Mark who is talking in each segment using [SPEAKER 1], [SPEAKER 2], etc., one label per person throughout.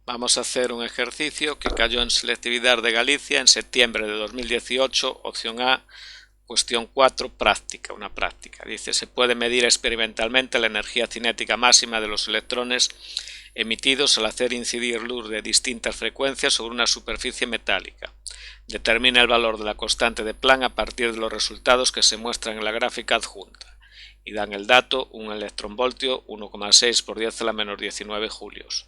[SPEAKER 1] Vamos a hacer un ejercicio que cayó en selectividad de Galicia en septiembre de 2018, opción A, cuestión 4, práctica, una práctica. Dice, se puede medir experimentalmente la energía cinética máxima de los electrones emitidos al hacer incidir luz de distintas frecuencias sobre una superficie metálica. Determina el valor de la constante de Planck a partir de los resultados que se muestran en la gráfica adjunta. Y dan el dato, un electronvoltio, 1,6 por 10 a la menos 19 julios.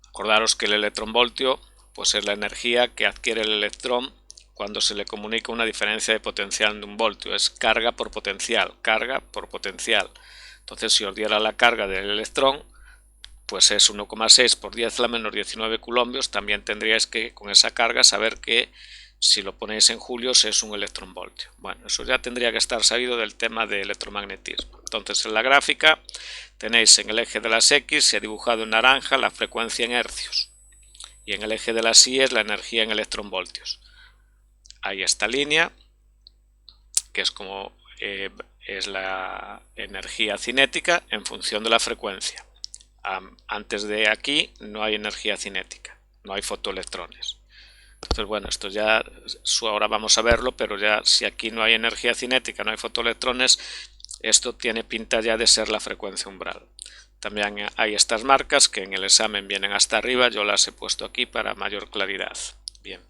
[SPEAKER 1] Acordaros que el electronvoltio pues es la energía que adquiere el electrón cuando se le comunica una diferencia de potencial de un voltio. Es carga por potencial, carga por potencial. Entonces, si os diera la carga del electrón, pues es 1,6 por 10 a la menos 19 coulombios. También tendríais que, con esa carga, saber que si lo ponéis en julios es un electronvoltio. Bueno, eso ya tendría que estar sabido del tema de electromagnetismo. Entonces, en la gráfica tenéis en el eje de las X, se ha dibujado en naranja la frecuencia en hercios. Y en el eje de las Y es la energía en electronvoltios. Hay esta línea, que es como es la energía cinética en función de la frecuencia. Antes de aquí no hay energía cinética, no hay fotoelectrones. Entonces, bueno, esto ya ahora vamos a verlo, pero ya si aquí no hay energía cinética, no hay fotoelectrones, esto tiene pinta ya de ser la frecuencia umbral. También hay estas marcas que en el examen vienen hasta arriba, yo las he puesto aquí para mayor claridad. Bien,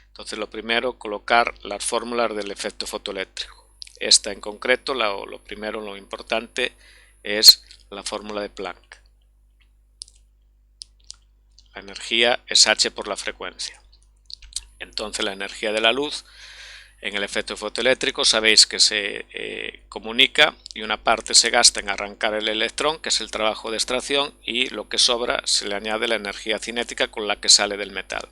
[SPEAKER 1] entonces lo primero, colocar las fórmulas del efecto fotoeléctrico. Esta en concreto, lo primero, lo importante, es la fórmula de Planck. La energía es h por la frecuencia. Entonces la energía de la luz en el efecto fotoeléctrico sabéis que se comunica y una parte se gasta en arrancar el electrón, que es el trabajo de extracción, y lo que sobra se le añade la energía cinética con la que sale del metal.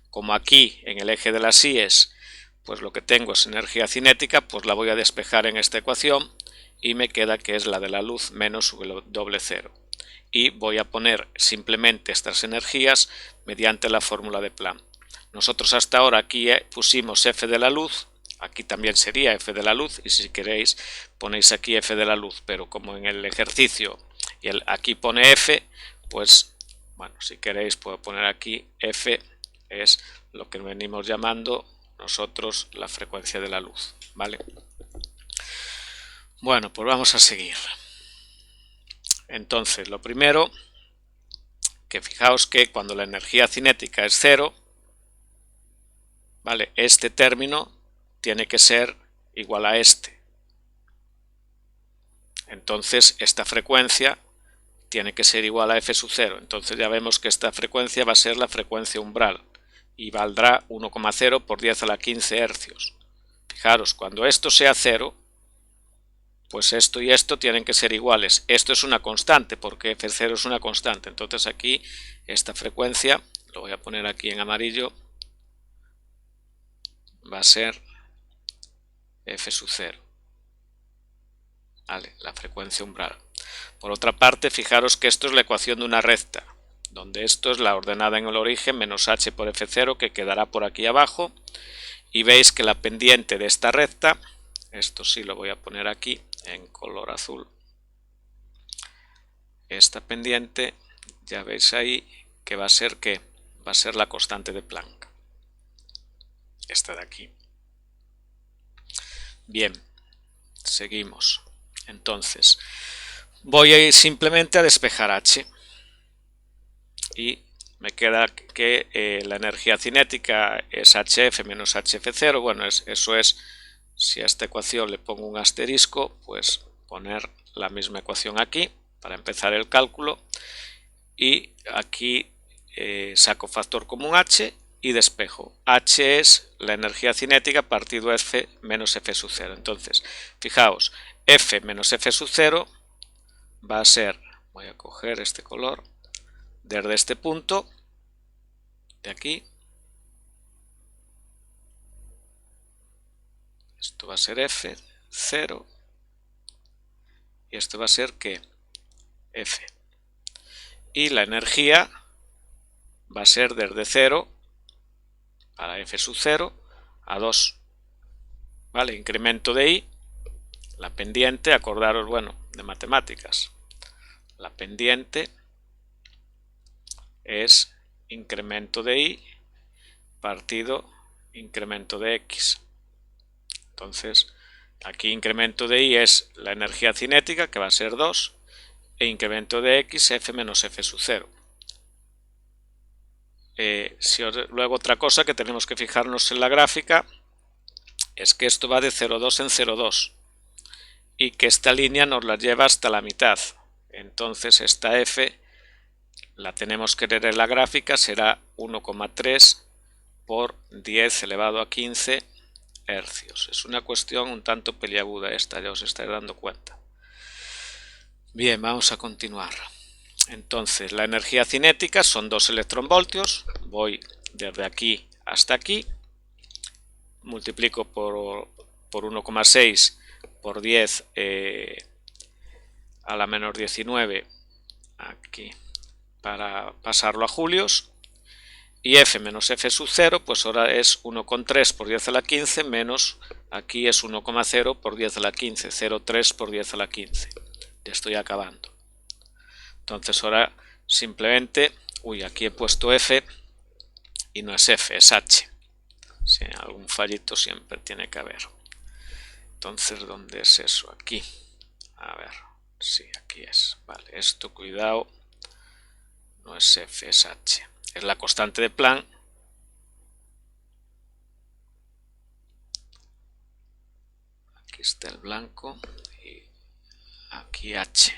[SPEAKER 1] Como aquí en el eje de las I's pues lo que tengo es energía cinética, pues la voy a despejar en esta ecuación y me queda que es la de la luz menos doble cero. Y voy a poner simplemente estas energías mediante la fórmula de Planck. Nosotros hasta ahora aquí pusimos F de la luz, aquí también sería F de la luz, y si queréis ponéis aquí F de la luz, pero como en el ejercicio y aquí pone F, pues bueno, si queréis puedo poner aquí F, es lo que venimos llamando nosotros la frecuencia de la luz, ¿vale? Bueno, pues vamos a seguir. Entonces, lo primero, que fijaos que cuando la energía cinética es cero, ¿vale? Este término tiene que ser igual a este. Entonces, esta frecuencia tiene que ser igual a f sub 0. Entonces ya vemos que esta frecuencia va a ser la frecuencia umbral y valdrá 1,0 por 10 a la 15 hercios. Fijaros, cuando esto sea 0, pues esto y esto tienen que ser iguales. Esto es una constante porque f0 es una constante. Entonces aquí esta frecuencia, lo voy a poner aquí en amarillo, va a ser f sub 0. Vale, la frecuencia umbral. Por otra parte, fijaros que esto es la ecuación de una recta, donde esto es la ordenada en el origen menos h por f0 que quedará por aquí abajo, y veis que la pendiente de esta recta, esto sí lo voy a poner aquí en color azul, esta pendiente ya veis ahí que va a ser ¿qué? Va a ser la constante de Planck, esta de aquí. Bien, seguimos. Entonces voy a ir simplemente a despejar h y me queda que la energía cinética es hf menos hf0. Bueno, eso es, si a esta ecuación le pongo un asterisco, pues poner la misma ecuación aquí para empezar el cálculo, y aquí saco factor común h y despejo. H es la energía cinética partido F menos F sub 0. Entonces, fijaos, F menos F sub 0 va a ser, voy a coger este color, desde este punto, de aquí, esto va a ser F, 0, y esto va a ser ¿qué? F. Y la energía va a ser desde 0 para F sub 0 a 2. ¿Vale? Incremento de I, la pendiente, acordaros, bueno, de matemáticas. La pendiente es incremento de Y partido incremento de X. Entonces, aquí incremento de Y es la energía cinética, que va a ser 2, e incremento de X, F menos F sub 0. Luego otra cosa que tenemos que fijarnos en la gráfica es que esto va de 0,2 en 0,2 y que esta línea nos la lleva hasta la mitad. Entonces esta F la tenemos que leer en la gráfica, será 1,3 por 10 elevado a 15 hercios. Es una cuestión un tanto peliaguda esta, ya os estáis dando cuenta. Bien, vamos a continuar. Entonces, la energía cinética son 2 electronvoltios. Voy desde aquí hasta aquí. Multiplico por 1,6 por 10 a la menor 19 aquí para pasarlo a julios. Y F menos F sub 0, pues ahora es 1,3 por 10 a la 15 menos, aquí es 1,0 por 10 a la 15, 0,3 por 10 a la 15. Ya estoy acabando. Entonces ahora simplemente, aquí he puesto F y no es F, es H. Si algún fallito siempre tiene que haber. Entonces, ¿dónde es eso? Aquí. A ver, sí, aquí es. Vale, esto, cuidado, no es F, es H. Es la constante de Planck. Aquí está el blanco y aquí H.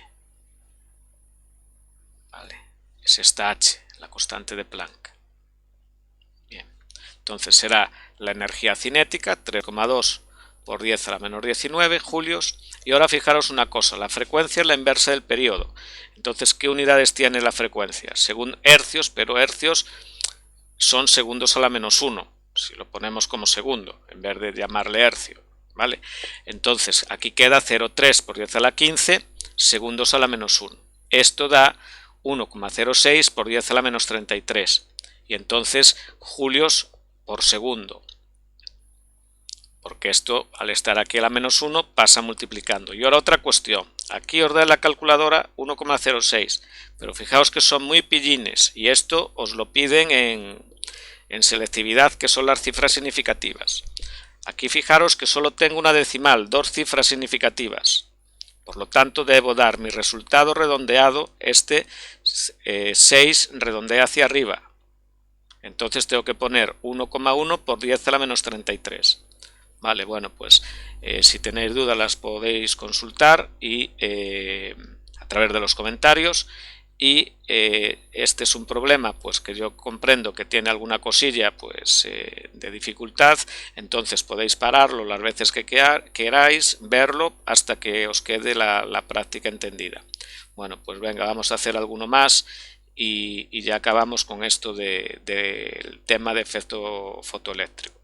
[SPEAKER 1] Vale, es esta H, la constante de Planck. Bien, entonces será la energía cinética 3,2 por 10 a la menor 19 julios. Y ahora fijaros una cosa, la frecuencia es la inversa del periodo. Entonces, ¿qué unidades tiene la frecuencia? Según hercios, pero hercios son segundos a la menos 1, si lo ponemos como segundo, en vez de llamarle hercio, ¿vale? Entonces, aquí queda 0,3 por 10 a la 15 segundos a la menos 1. Esto da 1,06 por 10 a la menos 33. Y entonces, julios por segundo. Porque esto, al estar aquí a la menos 1, pasa multiplicando. Y ahora otra cuestión. Aquí os da en la calculadora 1,06. Pero fijaos que son muy pillines. Y esto os lo piden en selectividad, que son las cifras significativas. Aquí fijaros que solo tengo una decimal, 2 cifras significativas. Por lo tanto, debo dar mi resultado redondeado, 6 redondea hacia arriba. Entonces tengo que poner 1,1 por 10 a la menos 33. Vale, bueno, pues si tenéis dudas las podéis consultar y a través de los comentarios. Y este es un problema pues que yo comprendo que tiene alguna cosilla pues de dificultad, entonces podéis pararlo las veces que queráis, verlo hasta que os quede la práctica entendida. Bueno, pues venga, vamos a hacer alguno más y ya acabamos con esto del tema de efecto fotoeléctrico.